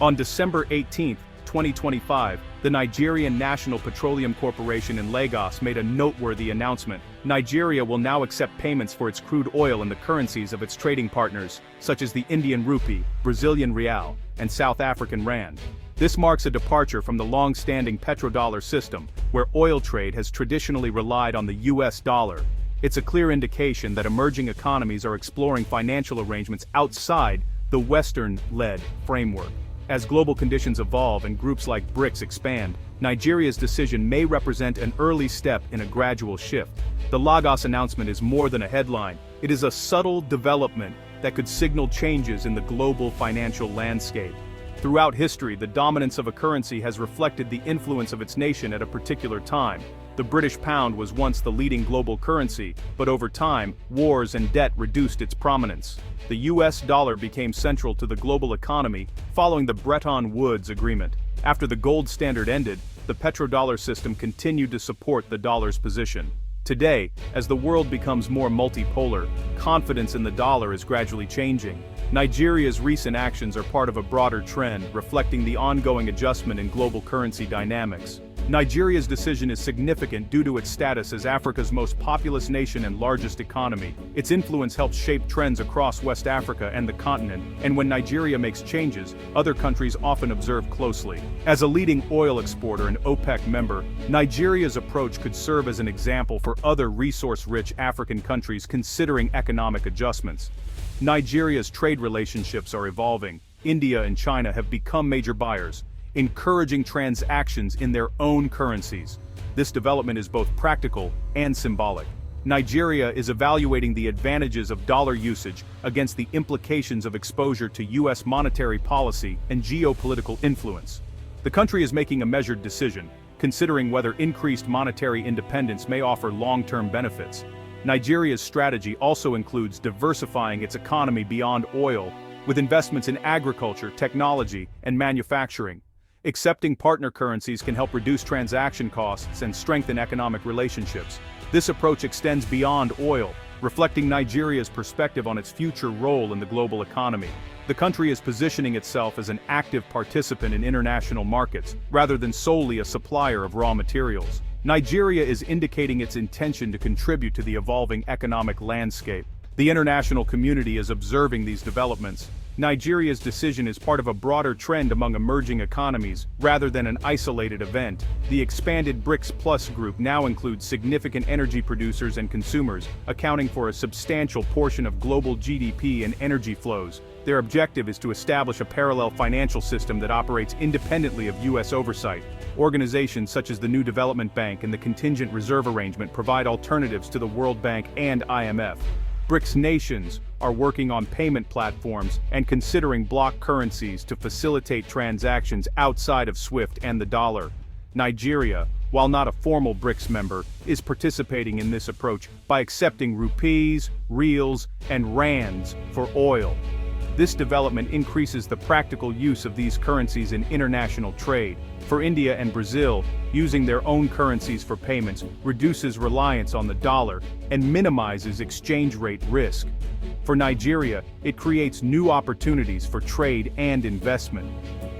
On December 18, 2025, the Nigerian National Petroleum Corporation in Lagos made a noteworthy announcement. Nigeria will now accept payments for its crude oil in the currencies of its trading partners, such as the Indian rupee, Brazilian real, and South African rand. This marks a departure from the long-standing petrodollar system, where oil trade has traditionally relied on the US dollar. It's a clear indication that emerging economies are exploring financial arrangements outside the Western-led framework. As global conditions evolve and groups like BRICS expand, Nigeria's decision may represent an early step in a gradual shift. The Lagos announcement is more than a headline. It is a subtle development that could signal changes in the global financial landscape. Throughout history, the dominance of a currency has reflected the influence of its nation at a particular time. The British pound was once the leading global currency, but over time, wars and debt reduced its prominence. The US dollar became central to the global economy following the Bretton Woods Agreement. After the gold standard ended, the petrodollar system continued to support the dollar's position. Today, as the world becomes more multipolar, confidence in the dollar is gradually changing. Nigeria's recent actions are part of a broader trend, reflecting the ongoing adjustment in global currency dynamics. Nigeria's decision is significant due to its status as Africa's most populous nation and largest economy. Its influence helps shape trends across West Africa and the continent, and when Nigeria makes changes, other countries often observe closely. As a leading oil exporter and OPEC member, Nigeria's approach could serve as an example for other resource-rich African countries considering economic adjustments. Nigeria's trade relationships are evolving. India and China have become major buyers, encouraging transactions in their own currencies. This development is both practical and symbolic. Nigeria is evaluating the advantages of dollar usage against the implications of exposure to US monetary policy and geopolitical influence. The country is making a measured decision, considering whether increased monetary independence may offer long-term benefits. Nigeria's strategy also includes diversifying its economy beyond oil, with investments in agriculture, technology, and manufacturing. Accepting partner currencies can help reduce transaction costs and strengthen economic relationships. This approach extends beyond oil, reflecting Nigeria's perspective on its future role in the global economy. The country is positioning itself as an active participant in international markets, rather than solely a supplier of raw materials. Nigeria is indicating its intention to contribute to the evolving economic landscape. The international community is observing these developments. Nigeria's decision is part of a broader trend among emerging economies, rather than an isolated event. The expanded BRICS Plus group now includes significant energy producers and consumers, accounting for a substantial portion of global GDP and energy flows. Their objective is to establish a parallel financial system that operates independently of US oversight. Organizations such as the New Development Bank and the Contingent Reserve Arrangement provide alternatives to the World Bank and IMF. BRICS nations are working on payment platforms and considering block currencies to facilitate transactions outside of SWIFT and the dollar. Nigeria, while not a formal BRICS member, is participating in this approach by accepting rupees, reals, and rands for oil. This development increases the practical use of these currencies in international trade. For India and Brazil, using their own currencies for payments reduces reliance on the dollar and minimizes exchange rate risk. For Nigeria, it creates new opportunities for trade and investment.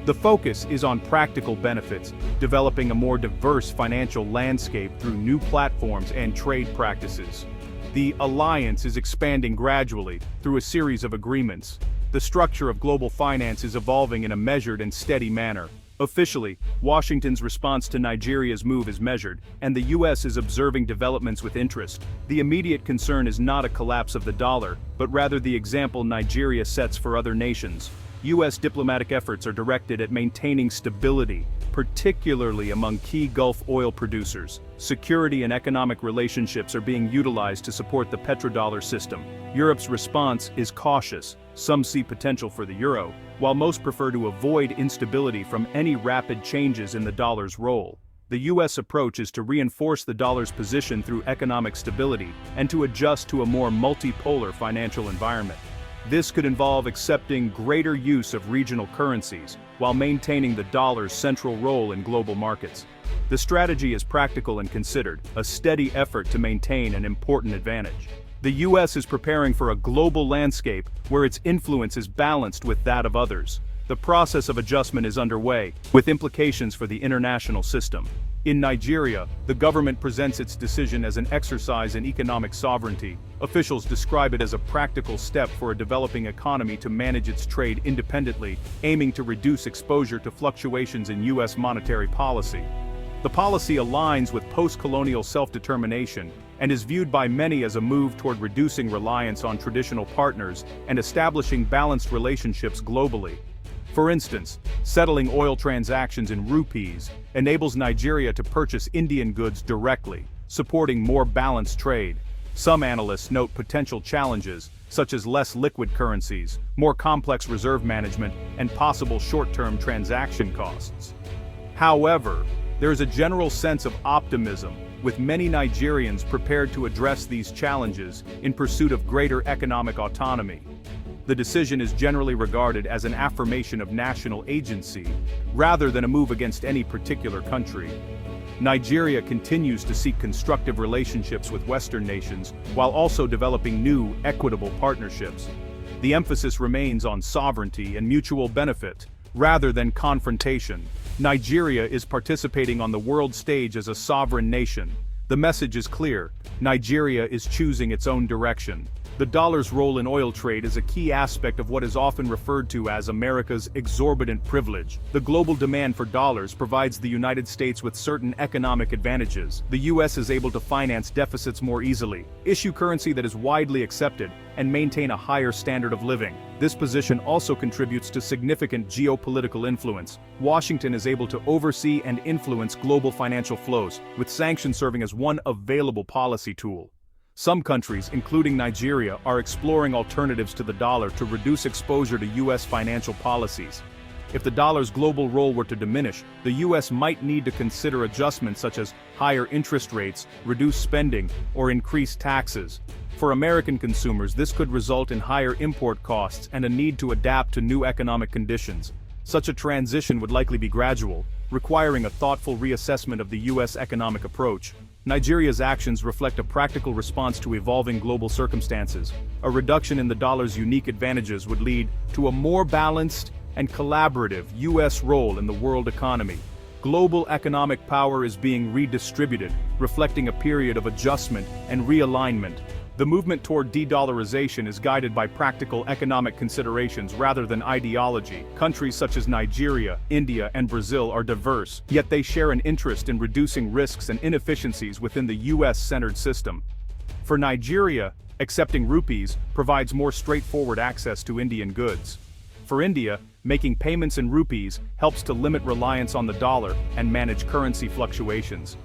The focus is on practical benefits, developing a more diverse financial landscape through new platforms and trade practices. The alliance is expanding gradually through a series of agreements. The structure of global finance is evolving in a measured and steady manner. Officially, Washington's response to Nigeria's move is measured, and the US is observing developments with interest. The immediate concern is not a collapse of the dollar, but rather the example Nigeria sets for other nations. US diplomatic efforts are directed at maintaining stability, particularly among key Gulf oil producers. Security and economic relationships are being utilized to support the petrodollar system. Europe's response is cautious. Some see potential for the euro, while most prefer to avoid instability from any rapid changes in the dollar's role. The US approach is to reinforce the dollar's position through economic stability and to adjust to a more multipolar financial environment. This could involve accepting greater use of regional currencies, while maintaining the dollar's central role in global markets. The strategy is practical and considered, a steady effort to maintain an important advantage. The US is preparing for a global landscape where its influence is balanced with that of others. The process of adjustment is underway, with implications for the international system. In Nigeria, the government presents its decision as an exercise in economic sovereignty. Officials describe it as a practical step for a developing economy to manage its trade independently, aiming to reduce exposure to fluctuations in U.S. monetary policy. The policy aligns with post-colonial self-determination and is viewed by many as a move toward reducing reliance on traditional partners and establishing balanced relationships globally. For instance, settling oil transactions in rupees enables Nigeria to purchase Indian goods directly, supporting more balanced trade. Some analysts note potential challenges, such as less liquid currencies, more complex reserve management, and possible short-term transaction costs. However, there is a general sense of optimism, with many Nigerians prepared to address these challenges in pursuit of greater economic autonomy. The decision is generally regarded as an affirmation of national agency, rather than a move against any particular country. Nigeria continues to seek constructive relationships with Western nations, while also developing new, equitable partnerships. The emphasis remains on sovereignty and mutual benefit, rather than confrontation. Nigeria is participating on the world stage as a sovereign nation. The message is clear: Nigeria is choosing its own direction. The dollar's role in oil trade is a key aspect of what is often referred to as America's exorbitant privilege. The global demand for dollars provides the United States with certain economic advantages. The U.S. is able to finance deficits more easily, issue currency that is widely accepted, and maintain a higher standard of living. This position also contributes to significant geopolitical influence. Washington is able to oversee and influence global financial flows, with sanctions serving as one available policy tool. Some countries, including Nigeria, are exploring alternatives to the dollar to reduce exposure to U.S. financial policies. If the dollar's global role were to diminish, the U.S. might need to consider adjustments such as higher interest rates, reduced spending, or increased taxes. For American consumers, this could result in higher import costs and a need to adapt to new economic conditions. Such a transition would likely be gradual, requiring a thoughtful reassessment of the U.S. economic approach. Nigeria's actions reflect a practical response to evolving global circumstances. A reduction in the dollar's unique advantages would lead to a more balanced and collaborative U.S. role in the world economy. Global economic power is being redistributed, reflecting a period of adjustment and realignment. The movement toward de-dollarization is guided by practical economic considerations rather than ideology. Countries such as Nigeria, India, and Brazil are diverse, yet they share an interest in reducing risks and inefficiencies within the US-centered system. For Nigeria, accepting rupees provides more straightforward access to Indian goods. For India, making payments in rupees helps to limit reliance on the dollar and manage currency fluctuations.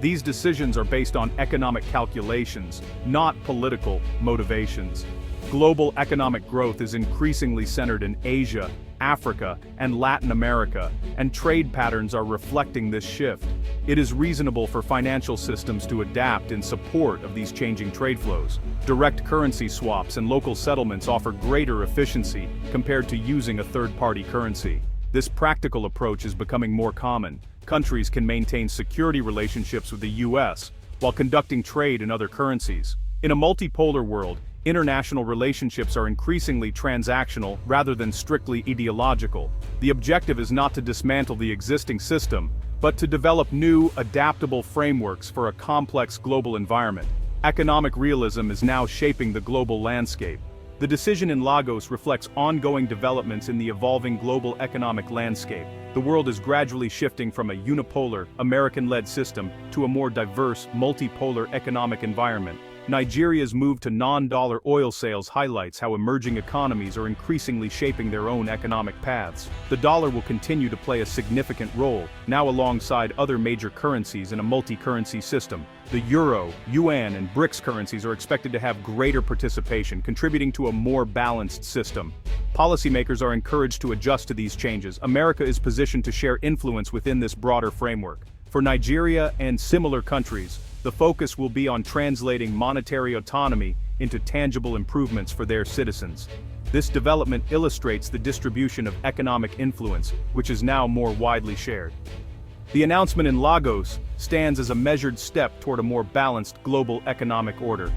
These decisions are based on economic calculations, not political motivations. Global economic growth is increasingly centered in Asia, Africa, and Latin America, and trade patterns are reflecting this shift. It is reasonable for financial systems to adapt in support of these changing trade flows. Direct currency swaps and local settlements offer greater efficiency compared to using a third-party currency. This practical approach is becoming more common. Countries can maintain security relationships with the U.S. while conducting trade in other currencies. In a multipolar world, international relationships are increasingly transactional rather than strictly ideological. The objective is not to dismantle the existing system, but to develop new, adaptable frameworks for a complex global environment. Economic realism is now shaping the global landscape. The decision in Lagos reflects ongoing developments in the evolving global economic landscape. The world is gradually shifting from a unipolar, American-led system to a more diverse, multipolar economic environment. Nigeria's move to non-dollar oil sales highlights how emerging economies are increasingly shaping their own economic paths. The dollar will continue to play a significant role, now alongside other major currencies in a multi-currency system. The euro, yuan, and BRICS currencies are expected to have greater participation, contributing to a more balanced system. Policymakers are encouraged to adjust to these changes. America is positioned to share influence within this broader framework. For Nigeria and similar countries, the focus will be on translating monetary autonomy into tangible improvements for their citizens. This development illustrates the distribution of economic influence, which is now more widely shared. The announcement in Lagos stands as a measured step toward a more balanced global economic order.